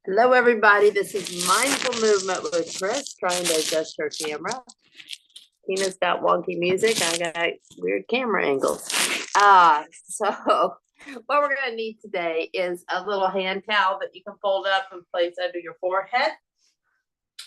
Hello, everybody. This is Mindful Movement with Chris, trying to adjust her camera. Tina's got wonky music. I got weird camera angles. So what we're going to need today is a little hand towel that you can fold up and place under your forehead.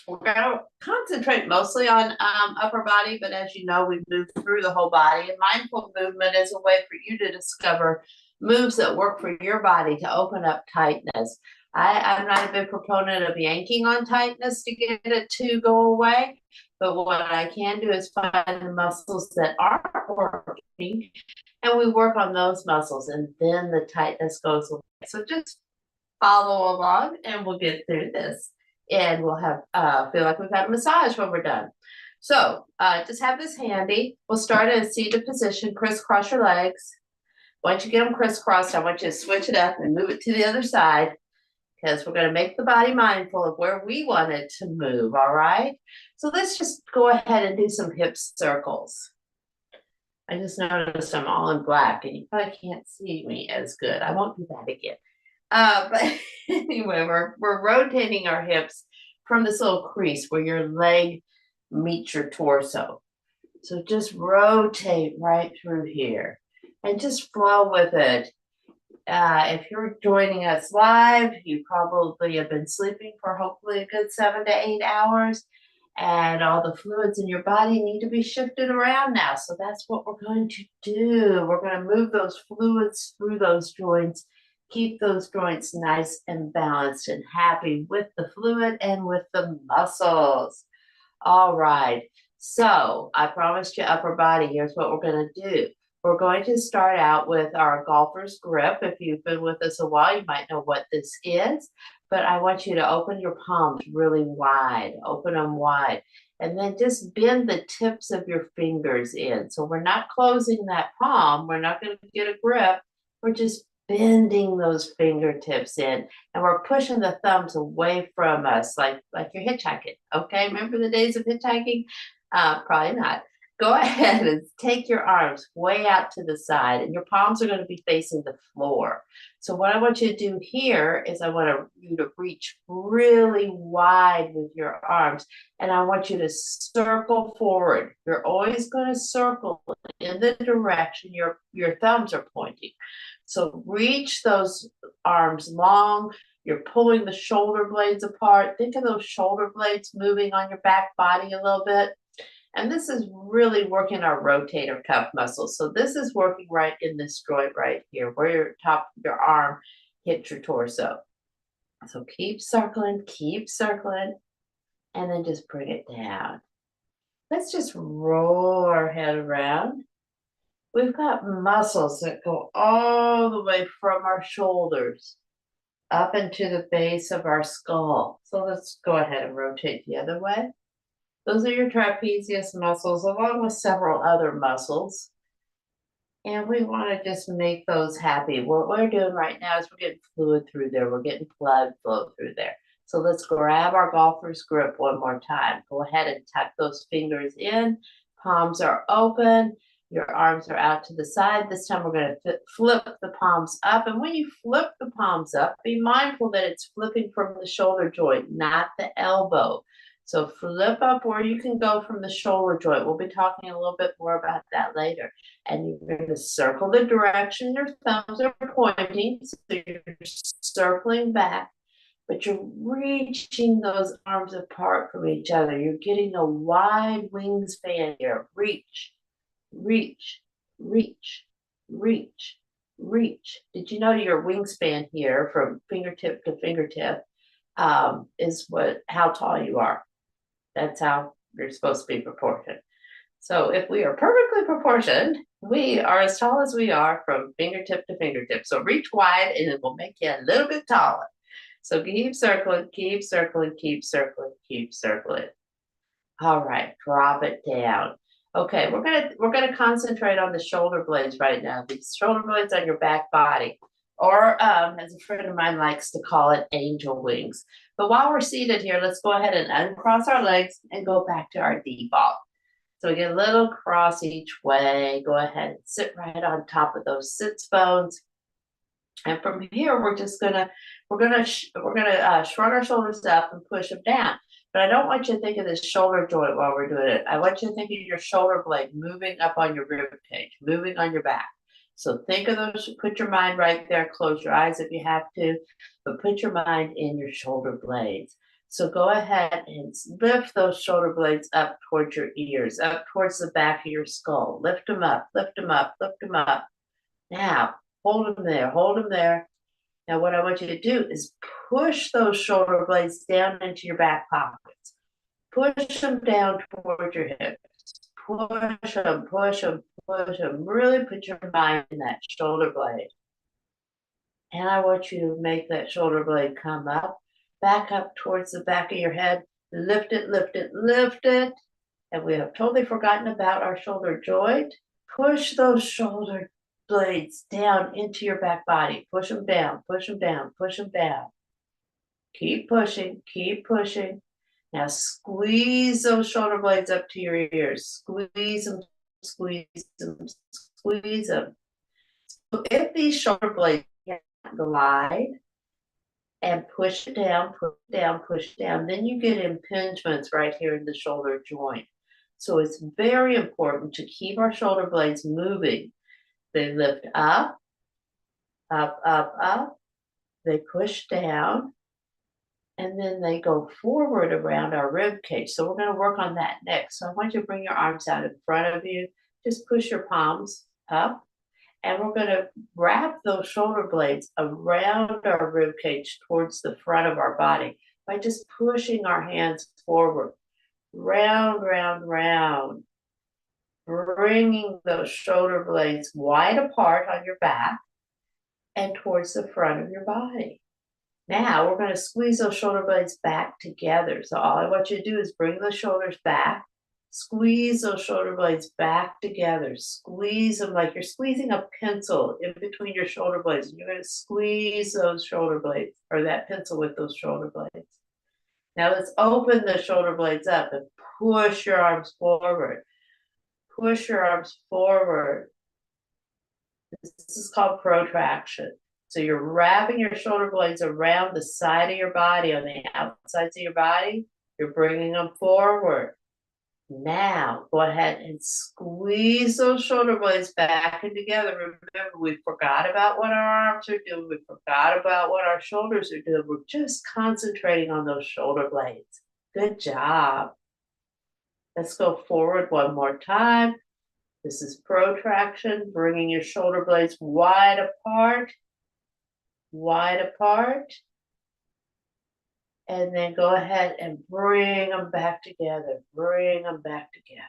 We're going to concentrate mostly on upper body, but as you know, we've moved through the whole body. And mindful movement is a way for you to discover moves that work for your body to open up tightness. I'm not a big proponent of yanking on tightness to get it to go away, but what I can do is find the muscles that aren't working, and we work on those muscles, and then the tightness goes away. So just follow along, and we'll get through this. And we'll have feel like we've had a massage when we're done. So just have this handy. We'll start in a seated position, crisscross your legs. Once you get them crisscrossed, I want you to switch it up and move it to the other side, because we're going to make the body mindful of where we want it to move, all right? So let's just go ahead and do some hip circles. I just noticed I'm all in black, and you probably can't see me as good. I won't do that again. But anyway, we're rotating our hips from this little crease where your leg meets your torso. So just rotate right through here and just flow with it. If you're joining us live, you probably have been sleeping for hopefully a good 7 to 8 hours, and all the fluids in your body need to be shifted around now. So that's what we're going to do. We're going to move those fluids through those joints. Keep those joints nice and balanced and happy with the fluid and with the muscles. All right. So I promised you upper body. Here's what we're going to do. We're going to start out with our golfer's grip. If you've been with us a while, you might know what this is. But I want you to open your palms really wide. Open them wide. And then just bend the tips of your fingers in. So we're not closing that palm. We're not going to get a grip. We're just bending those fingertips in, and we're pushing the thumbs away from us like you're hitchhiking. Okay, remember the days of hitchhiking? Probably not. Go ahead and take your arms way out to the side, and your palms are going to be facing the floor. So what I want you to do here is I want you to reach really wide with your arms, and I want you to circle forward. You're always going to circle in the direction your thumbs are pointing. So reach those arms long. You're pulling the shoulder blades apart. Think of those shoulder blades moving on your back body a little bit. And this is really working our rotator cuff muscles. So this is working right in this joint right here, where your top of your arm hits your torso. So keep circling, and then just bring it down. Let's just roll our head around. We've got muscles that go all the way from our shoulders up into the base of our skull. So let's go ahead and rotate the other way. Those are your trapezius muscles, along with several other muscles. And we want to just make those happy. What we're doing right now is we're getting fluid through there. We're getting blood flow through there. So let's grab our golfer's grip one more time. Go ahead and tuck those fingers in. Palms are open. Your arms are out to the side. This time we're going to flip the palms up. And when you flip the palms up, be mindful that it's flipping from the shoulder joint, not the elbow. So flip up where you can go from the shoulder joint. We'll be talking a little bit more about that later. And you're going to circle the direction your thumbs are pointing. So you're circling back, but you're reaching those arms apart from each other. You're getting a wide wingspan here. Reach. Reach, reach, reach, reach. Did you know your wingspan here from fingertip to fingertip is how tall you are? That's how you're supposed to be proportioned. So if we are perfectly proportioned, we are as tall as we are from fingertip to fingertip. So reach wide and it will make you a little bit taller. So keep circling, keep circling, keep circling, keep circling. All right, drop it down. Okay, we're gonna concentrate on the shoulder blades right now. These shoulder blades on your back body, or as a friend of mine likes to call it, angel wings. But while we're seated here, let's go ahead and uncross our legs and go back to our default. So we get a little cross each way. Go ahead and sit right on top of those sits bones. And from here, we're gonna shrug our shoulders up and push them down. But I don't want you to think of this shoulder joint while we're doing it. I want you to think of your shoulder blade moving up on your rib cage, moving on your back. So think of those, put your mind right there, close your eyes if you have to, but put your mind in your shoulder blades. So go ahead and lift those shoulder blades up towards your ears, up towards the back of your skull. Lift them up, lift them up, lift them up. Now, hold them there, hold them there. Now, what I want you to do is push those shoulder blades down into your back pockets. Push them down toward your hips. Push them, push them, push them. Really put your mind in that shoulder blade. And I want you to make that shoulder blade come up, back up towards the back of your head. Lift it, lift it, lift it. And we have totally forgotten about our shoulder joint. Push those shoulder blades down into your back body. Push them down, push them down, push them down. Keep pushing, keep pushing. Now squeeze those shoulder blades up to your ears. Squeeze them, squeeze them, squeeze them. So if these shoulder blades can't glide and push it down, push it down, push it down, then you get impingements right here in the shoulder joint. So it's very important to keep our shoulder blades moving. They lift up, up, up, up. They push down, and then they go forward around our rib cage. So we're going to work on that next. So I want you to bring your arms out in front of you. Just push your palms up, and we're going to wrap those shoulder blades around our rib cage towards the front of our body by just pushing our hands forward, round, round, round, bringing those shoulder blades wide apart on your back and towards the front of your body. Now we're going to squeeze those shoulder blades back together. So all I want you to do is bring the shoulders back, squeeze those shoulder blades back together, squeeze them like you're squeezing a pencil in between your shoulder blades. And you're going to squeeze those shoulder blades or that pencil with those shoulder blades. Now let's open the shoulder blades up and push your arms forward. Push your arms forward. This is called protraction. So you're wrapping your shoulder blades around the side of your body, on the outsides of your body. You're bringing them forward. Now, go ahead and squeeze those shoulder blades back and together. Remember, we forgot about what our arms are doing. We forgot about what our shoulders are doing. We're just concentrating on those shoulder blades. Good job. Let's go forward one more time. This is protraction, bringing your shoulder blades wide apart. Wide apart, and then go ahead and bring them back together. Bring them back together.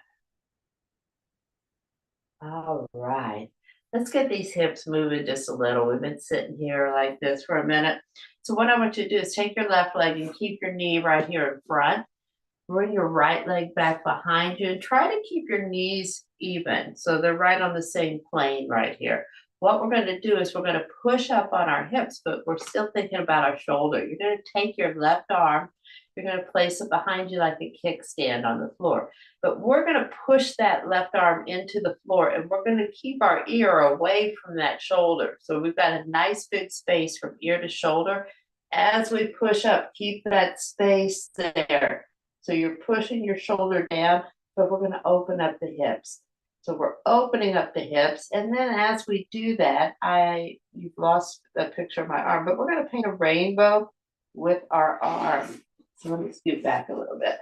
All right, let's get these hips moving just a little. We've been sitting here like this for a minute. So what I want you to do is take your left leg and keep your knee right here in front. Bring your right leg back behind you and try to keep your knees even so they're right on the same plane right here. What we're going to do is we're going to push up on our hips, but we're still thinking about our shoulder. You're going to take your left arm, you're going to place it behind you like a kickstand on the floor. But we're going to push that left arm into the floor, and we're going to keep our ear away from that shoulder. So we've got a nice big space from ear to shoulder. As we push up, keep that space there. So you're pushing your shoulder down, but we're going to open up the hips. So we're opening up the hips, and then as we do that, you've lost a picture of my arm, but we're going to paint a rainbow with our arm. So let me scoot back a little bit.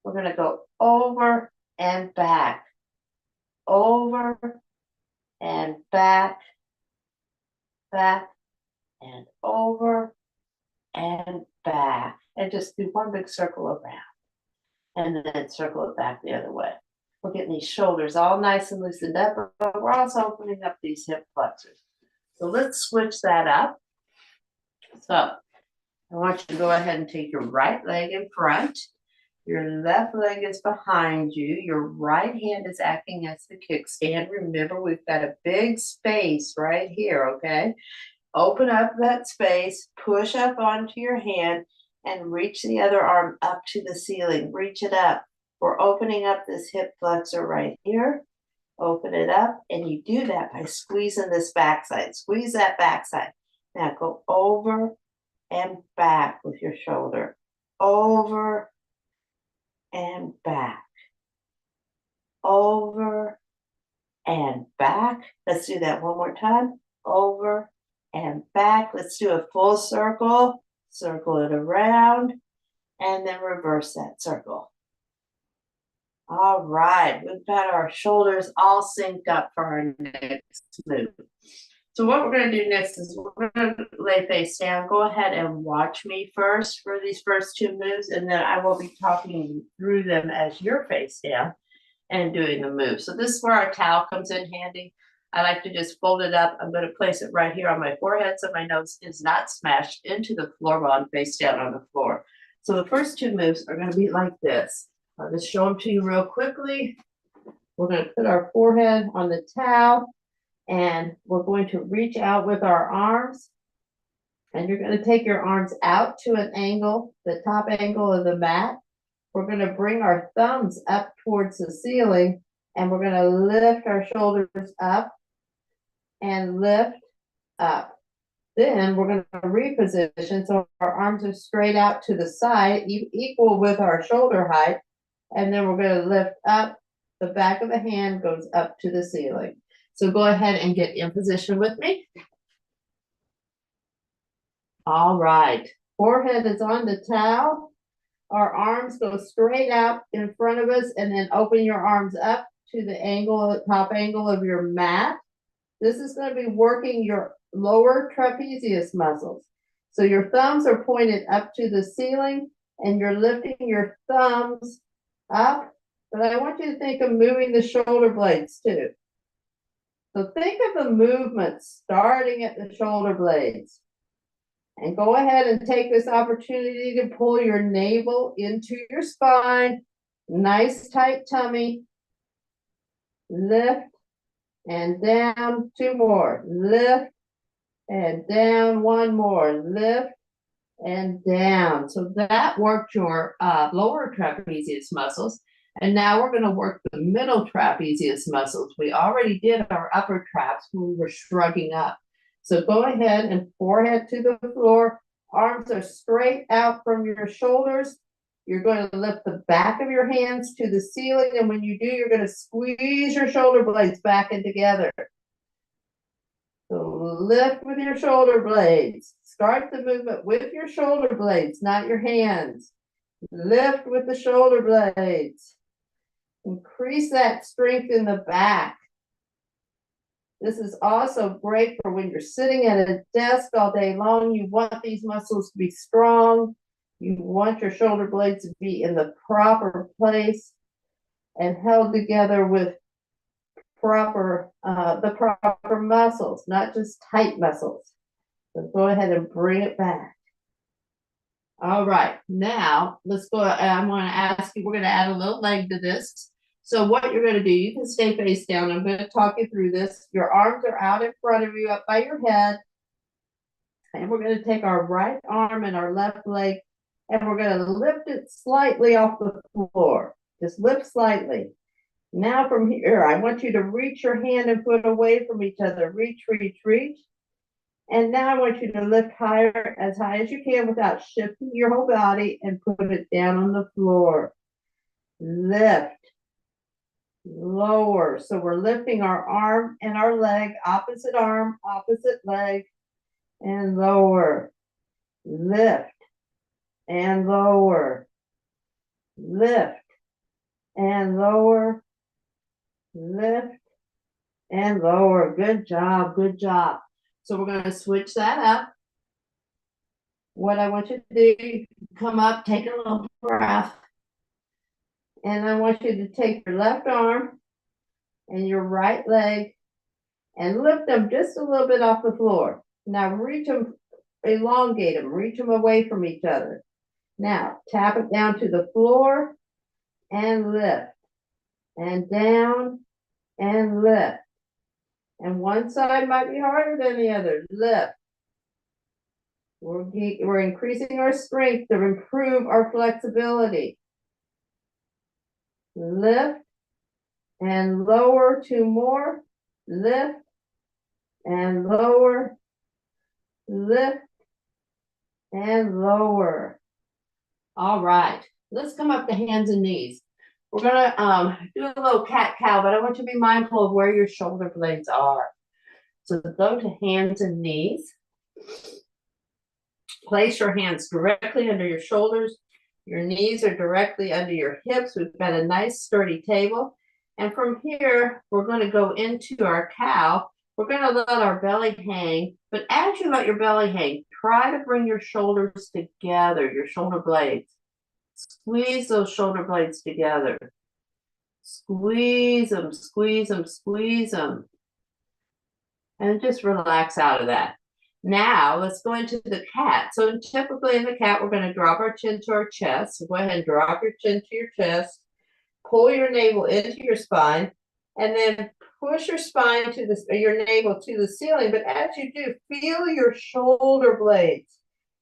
We're going to go over and back, over and back, back and over and back, and just do one big circle around, and then circle it back the other way. We're getting these shoulders all nice and loosened up, but we're also opening up these hip flexors. So let's switch that up. So I want you to go ahead and take your right leg in front. Your left leg is behind you. Your right hand is acting as the kickstand. Remember, we've got a big space right here, okay? Open up that space, push up onto your hand, and reach the other arm up to the ceiling. Reach it up. We're opening up this hip flexor right here. Open it up, and you do that by squeezing this backside. Squeeze that backside. Now go over and back with your shoulder. Over and back. Over and back. Let's do that one more time. Over and back. Let's do a full circle. Circle it around and then reverse that circle. All right, we've got our shoulders all synced up for our next move. So what we're going to do next is we're going to lay face down. Go ahead and watch me first for these first two moves, and then I will be talking through them as you're face down and doing the move. So this is where our towel comes in handy. I like to just fold it up. I'm going to place it right here on my forehead so my nose is not smashed into the floor while I'm face down on the floor. So the first two moves are going to be like this. I'll just show them to you real quickly. We're going to put our forehead on the towel and we're going to reach out with our arms. And you're going to take your arms out to an angle, the top angle of the mat. We're going to bring our thumbs up towards the ceiling and we're going to lift our shoulders up and lift up. Then we're going to reposition so our arms are straight out to the side, equal with our shoulder height. And then we're going to lift up. The back of the hand goes up to the ceiling. So go ahead and get in position with me. All right. Forehead is on the towel. Our arms go straight out in front of us and then open your arms up to the angle, top angle of your mat. This is going to be working your lower trapezius muscles. So your thumbs are pointed up to the ceiling and you're lifting your thumbs up. But I want you to think of moving the shoulder blades too. So think of the movement starting at the shoulder blades. And go ahead and take this opportunity to pull your navel into your spine. Nice tight tummy. Lift and down. Two more. Lift and down. One more. Lift and down. So that worked your lower trapezius muscles. And now we're going to work the middle trapezius muscles. We already did our upper traps when we were shrugging up. So go ahead and forehead to the floor. Arms are straight out from your shoulders. You're going to lift the back of your hands to the ceiling. And when you do, you're going to squeeze your shoulder blades back in together. So lift with your shoulder blades. Start the movement with your shoulder blades, not your hands. Lift with the shoulder blades. Increase that strength in the back. This is also great for when you're sitting at a desk all day long. You want these muscles to be strong. You want your shoulder blades to be in the proper place and held together with the proper muscles, not just tight muscles. So go ahead and bring it back. All right, now let's go. I'm going to ask you, we're going to add a little leg to this. So what you're going to do, you can stay face down. I'm going to talk you through this. Your arms are out in front of you, up by your head. And we're going to take our right arm and our left leg, and we're going to lift it slightly off the floor. Just lift slightly. Now from here, I want you to reach your hand and foot away from each other. Reach, reach, reach. And now I want you to lift higher, as high as you can without shifting your whole body, and put it down on the floor. Lift. Lower. So we're lifting our arm and our leg, opposite arm, opposite leg, and lower. Lift and lower. Lift and lower. Lift and lower. Good job. Good job. So we're going to switch that up. What I want you to do, come up, take a little breath. And I want you to take your left arm and your right leg and lift them just a little bit off the floor. Now reach them, elongate them, reach them away from each other. Now tap it down to the floor and lift. And down and lift. And one side might be harder than the other. Lift. We're increasing our strength to improve our flexibility. Lift and lower. Two more. Lift and lower. lift, and lower. All right, let's come up to hands and knees. We're gonna do a little cat-cow, but I want you to be mindful of where your shoulder blades are. So go to hands and knees. Place your hands directly under your shoulders. Your knees are directly under your hips. We've got a nice sturdy table. And from here, we're going to go into our cow. We're going to let our belly hang. But as you let your belly hang, try to bring your shoulders together, your shoulder blades. Squeeze those shoulder blades together. Squeeze them, squeeze them, squeeze them. And just relax out of that. Now let's go into the cat. So typically in the cat, we're going to drop our chin to our chest. So go ahead and drop your chin to your chest. Pull your navel into your spine. And then push your spine to your navel to the ceiling. But as you do, feel your shoulder blades.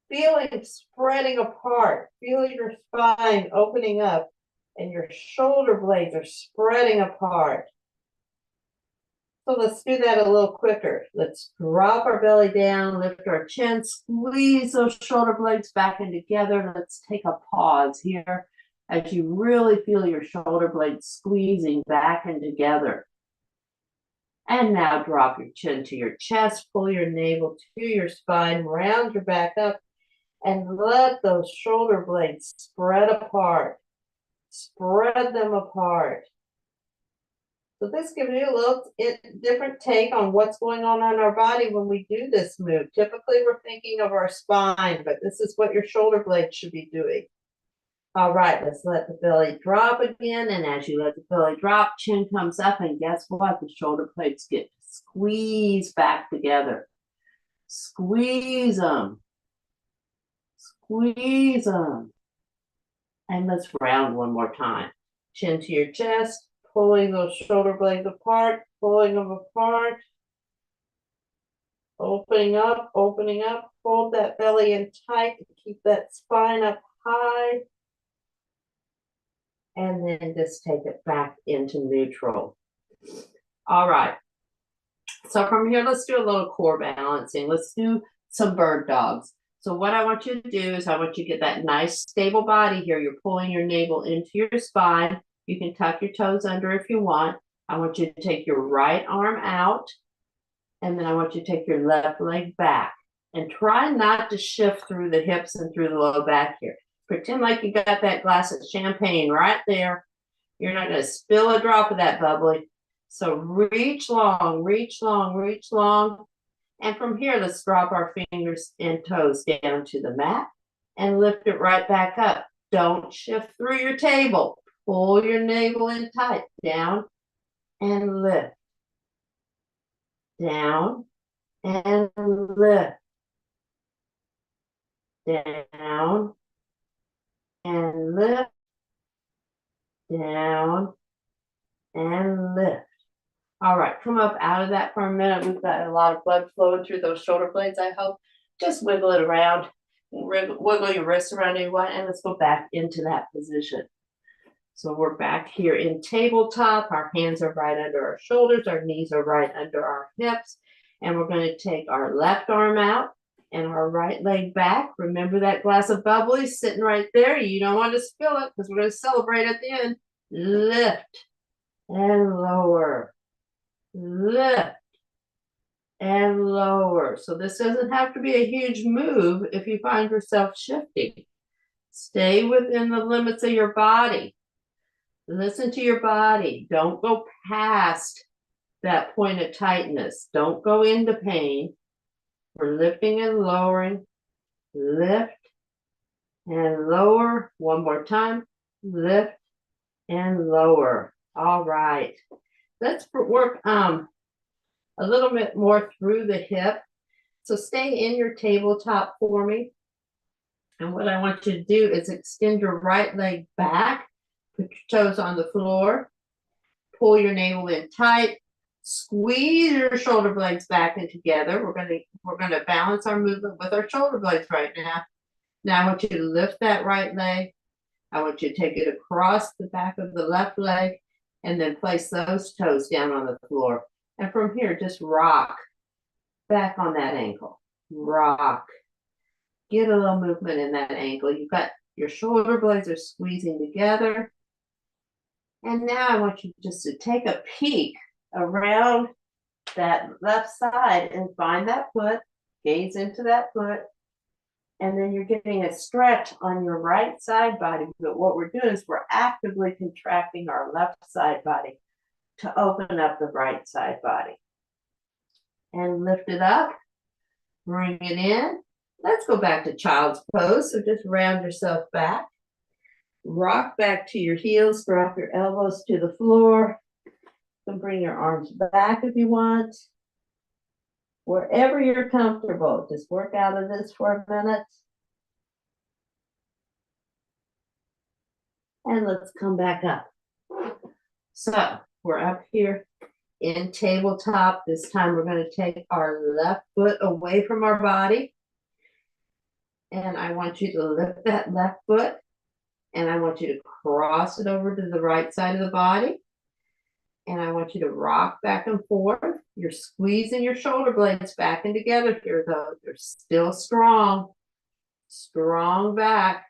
Feel it spreading apart. Feel your spine opening up. And your shoulder blades are spreading apart. So let's do that a little quicker. Let's drop our belly down, lift our chin, squeeze those shoulder blades back in together. Let's take a pause here as you really feel your shoulder blades squeezing back in together. And now drop your chin to your chest, pull your navel to your spine, round your back up, and let those shoulder blades spread apart. Spread them apart. So this gives you a little different take on what's going on our body when we do this move. Typically, we're thinking of our spine, but this is what your shoulder blades should be doing. All right, let's let the belly drop again. And as you let the belly drop, chin comes up, and guess what? The shoulder blades get squeezed back together. Squeeze them. Squeeze them. And let's round one more time. Chin to your chest. Pulling those shoulder blades apart, pulling them apart. Opening up, hold that belly in tight, keep that spine up high. And then just take it back into neutral. All right. So from here, let's do a little core balancing. Let's do some bird dogs. So what I want you to do is I want you to get that nice stable body here. You're pulling your navel into your spine. You can tuck your toes under if you want. I want you to take your right arm out, and then I want you to take your left leg back. And try not to shift through the hips and through the low back here. Pretend like you got that glass of champagne right there. You're not going to spill a drop of that bubbly. So reach long, reach long, reach long. And from here, let's drop our fingers and toes down to the mat and lift it right back up. Don't shift through your table. Pull your navel in tight, down and lift. Down and lift. Down and lift. Down and lift. All right, come up out of that for a minute. We've got a lot of blood flowing through those shoulder blades, I hope. Just wiggle it around. Wiggle your wrists around if you want, and let's go back into that position. So we're back here in tabletop. Our hands are right under our shoulders. Our knees are right under our hips. And we're going to take our left arm out and our right leg back. Remember that glass of bubbly sitting right there. You don't want to spill it because we're going to celebrate at the end. Lift and lower. Lift and lower. So this doesn't have to be a huge move if you find yourself shifting. Stay within the limits of your body. Listen to your body. Don't go past that point of tightness. Don't go into pain. We're lifting and lowering. Lift and lower. One more time. Lift and lower. All right. Let's work a little bit more through the hip. So stay in your tabletop for me. And what I want you to do is extend your right leg back. Put your toes on the floor. Pull your navel in tight. Squeeze your shoulder blades back in together. We're gonna balance our movement with our shoulder blades right now. Now I want you to lift that right leg. I want you to take it across the back of the left leg and then place those toes down on the floor. And from here, just rock back on that ankle. rock. Get a little movement in that ankle. You've got your shoulder blades are squeezing together. And now I want you just to take a peek around that left side and find that foot, gaze into that foot, and then you're getting a stretch on your right side body. But what we're doing is we're actively contracting our left side body to open up the right side body. And lift it up, bring it in. Let's go back to child's pose. So just round yourself back. Rock back to your heels, drop your elbows to the floor. You can bring your arms back if you want. Wherever you're comfortable, just work out of this for a minute. And let's come back up. So we're up here in tabletop. This time we're going to take our left foot away from our body. And I want you to lift that left foot. And I want you to cross it over to the right side of the body. And I want you to rock back and forth. You're squeezing your shoulder blades back and together here, though. They're still strong. Strong back.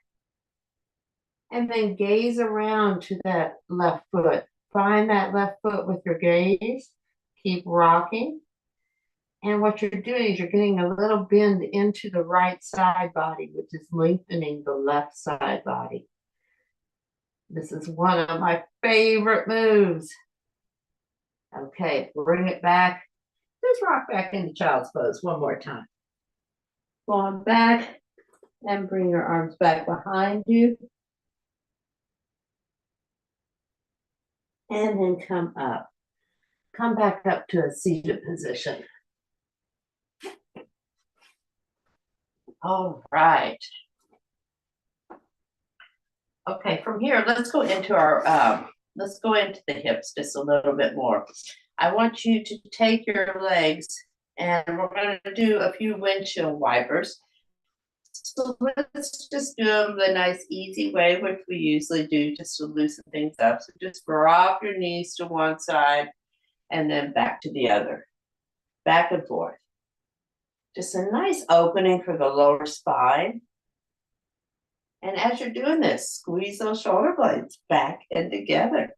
And then gaze around to that left foot. Find that left foot with your gaze. Keep rocking. And what you're doing is you're getting a little bend into the right side body, which is lengthening the left side body. This is one of my favorite moves. Okay, bring it back. Just rock back into child's pose one more time. Go on back and bring your arms back behind you. And then come up. Come back up to a seated position. All right. Okay, from here, let's go into the hips just a little bit more. I want you to take your legs and we're going to do a few windshield wipers. So let's just do them the nice easy way, which we usually do just to loosen things up. So just drop your knees to one side and then back to the other, back and forth. Just a nice opening for the lower spine. And as you're doing this, squeeze those shoulder blades back and together.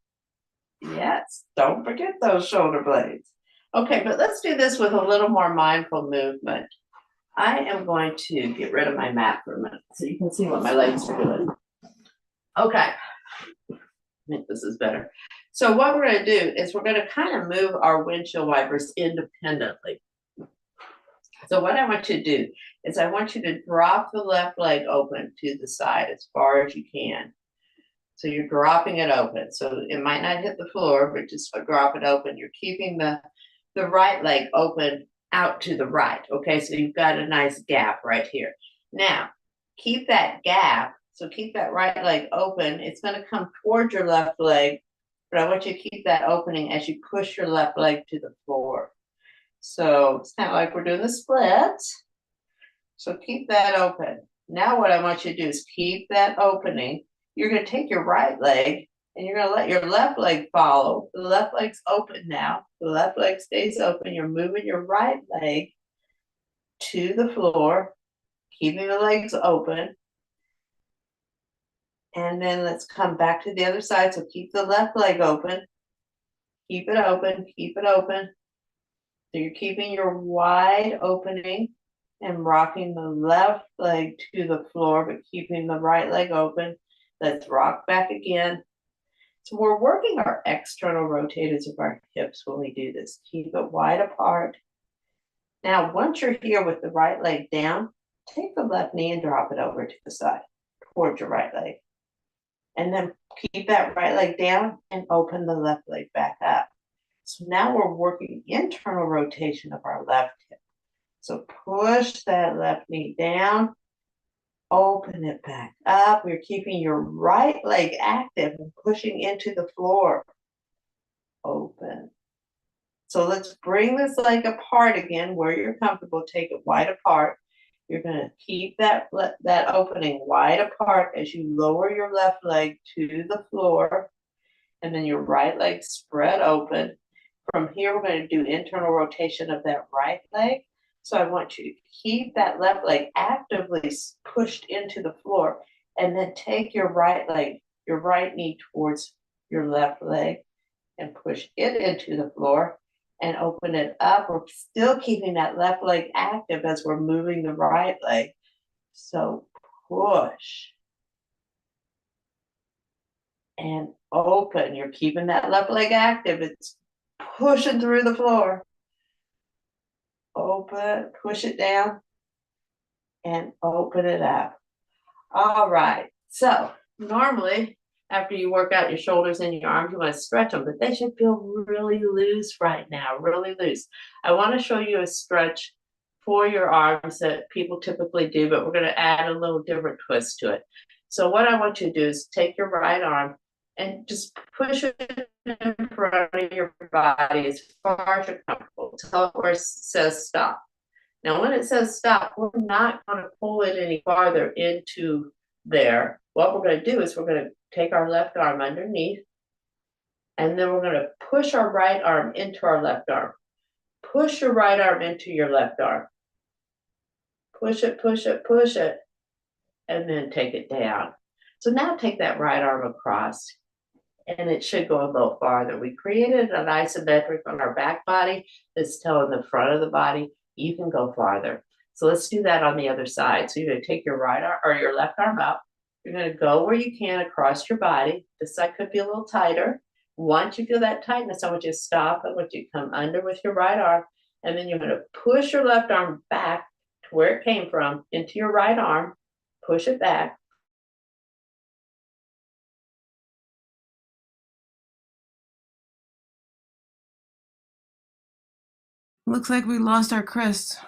Yes, don't forget those shoulder blades. Okay, but let's do this with a little more mindful movement. I am going to get rid of my mat for a minute so you can see what my legs are doing. Okay, I think this is better. So what we're going to do is we're going to kind of move our windshield wipers independently. So what I want you to do is I want you to drop the left leg open to the side as far as you can. So you're dropping it open. So it might not hit the floor, but just drop it open. You're keeping the right leg open out to the right. Okay, so you've got a nice gap right here. Now, keep that gap. So keep that right leg open. It's going to come towards your left leg, but I want you to keep that opening as you push your left leg to the floor. So it's kind of like we're doing the splits. So keep that open. Now what I want you to do is keep that opening. You're going to take your right leg and you're going to let your left leg follow. The left leg's open now. The left leg stays open. You're moving your right leg to the floor, keeping the legs open. And then let's come back to the other side. So keep the left leg open. Keep it open. Keep it open. So you're keeping your wide opening and rocking the left leg to the floor, but keeping the right leg open. Let's rock back again. So we're working our external rotators of our hips when we do this. Keep it wide apart. Now, once you're here with the right leg down, take the left knee and drop it over to the side towards your right leg. And then keep that right leg down and open the left leg back up. So now we're working internal rotation of our left hip. So push that left knee down, open it back up. We're keeping your right leg active and pushing into the floor. Open. So let's bring this leg apart again where you're comfortable. Take it wide apart. You're going to keep that opening wide apart as you lower your left leg to the floor. And then your right leg spread open. From here, we're going to do internal rotation of that right leg. So I want you to keep that left leg actively pushed into the floor, and then take your right leg, your right knee towards your left leg, and push it into the floor and open it up. We're still keeping that left leg active as we're moving the right leg. So push and open. You're keeping that left leg active. It's pushing through the floor. Open, push it down, and open it up. All right. So normally, after you work out your shoulders and your arms, you want to stretch them, but they should feel really loose right now, really loose. I want to show you a stretch for your arms that people typically do, but we're going to add a little different twist to it. So what I want you to do is take your right arm and just push it in front of your body as far as you're comfortable. Tell it where it says stop. Now, when it says stop, we're not going to pull it any farther into there. What we're going to do is we're going to take our left arm underneath, and then we're going to push our right arm into our left arm. Push your right arm into your left arm. Push it, push it, push it, and then take it down. So now take that right arm across, and it should go a little farther. We created an isometric on our back body that's telling the front of the body, you can go farther. So let's do that on the other side. So you're going to take your right arm or your left arm up. You're going to go where you can across your body. This side could be a little tighter. Once you feel that tightness, I want you to stop. I want you to come under with your right arm. And then you're going to push your left arm back to where it came from into your right arm. Push it back. Looks like we lost our Chris.